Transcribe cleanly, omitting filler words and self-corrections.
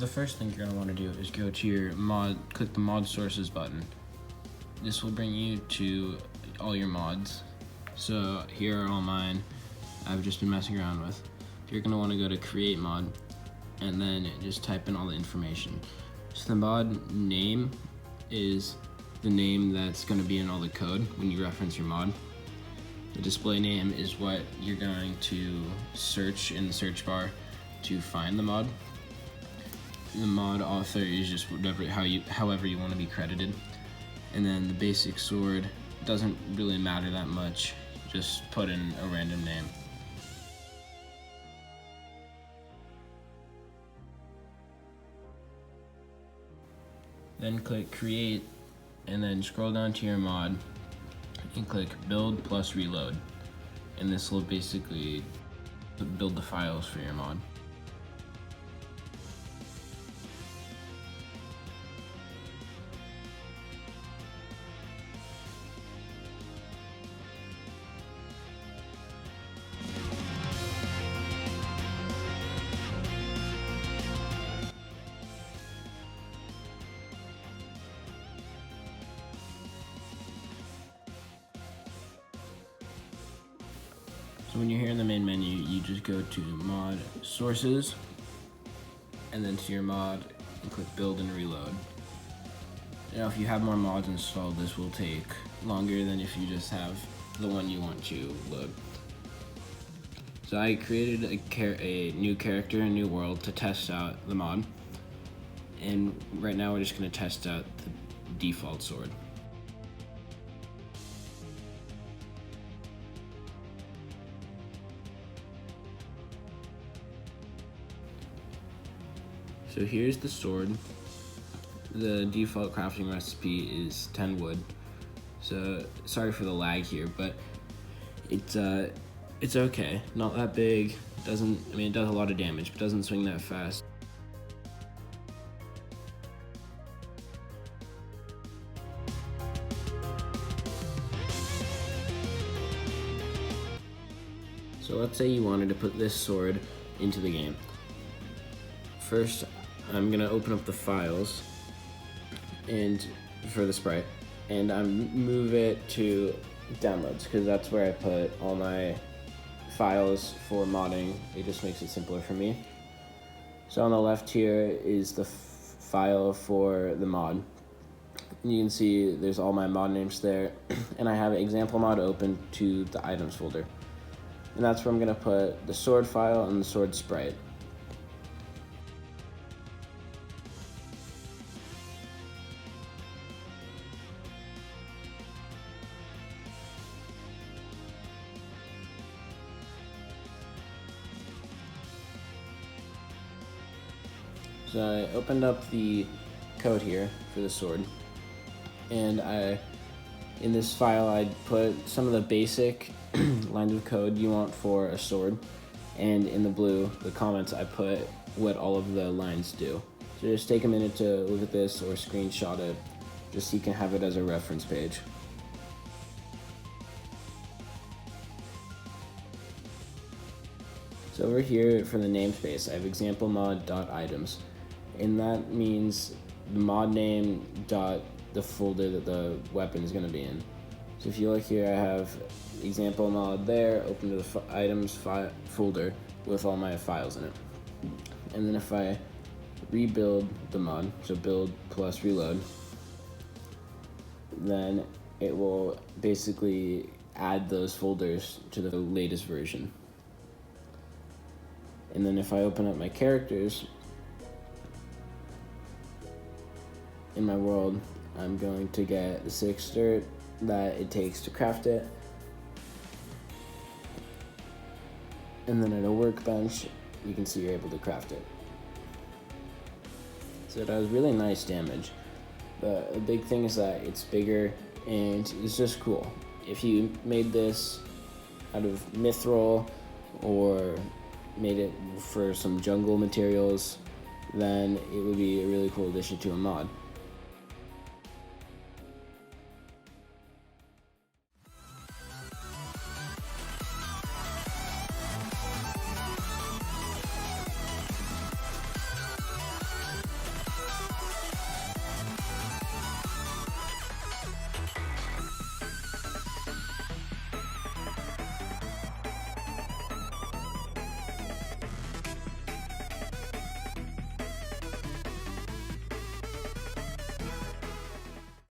the first thing you're going to want to do is go to your mod, click the mod sources button. This will bring you to all your mods. So here are all mine I've just been messing around with. You're going to want to go to create mod and then just type in all the information. So the mod name is the name that's going to be in all the code when you reference your mod. The display name is what you're going to search in the search bar to find the mod. The mod author is just however you want to be credited. And then the basic sword doesn't really matter that much, just put in a random name. Then click create and then scroll down to your mod and click build plus reload. And this will basically build the files for your mod. So when you're here in the main menu, you just go to mod sources and then to your mod and click build and reload. Now if you have more mods installed, this will take longer than if you just have the one you want to load. So I created a new character, a new world to test out the mod. And right now we're just going to test out the default sword. So here's the sword. The default crafting recipe is 10 wood. So sorry for the lag here, but it's okay. Not that big. It does a lot of damage, but doesn't swing that fast. So let's say you wanted to put this sword into the game. First, I'm gonna open up the files and for the sprite, and I move it to downloads because that's where I put all my files for modding. It just makes it simpler for me. So on the left here is the file for the mod. You can see there's all my mod names there, and I have example mod open to the items folder, and that's where I'm gonna put the sword file and the sword sprite. So I opened up the code here for the sword, and in this file I put some of the basic lines of code you want for a sword, and in the blue, the comments, I put what all of the lines do. So just take a minute to look at this or screenshot it, just so you can have it as a reference page. So over here for the namespace, I have example mod.items. And that means the mod name dot the folder that the weapon is going to be in. So if you look here, I have example mod there, open to the items folder with all my files in it. And then if I rebuild the mod, so build plus reload, then it will basically add those folders to the latest version. And then if I open up my characters, in my world, I'm going to get the 6 dirt that it takes to craft it. And then at a workbench, you can see you're able to craft it. So it does really nice damage. But the big thing is that it's bigger and it's just cool. If you made this out of mithril or made it for some jungle materials, then it would be a really cool addition to a mod.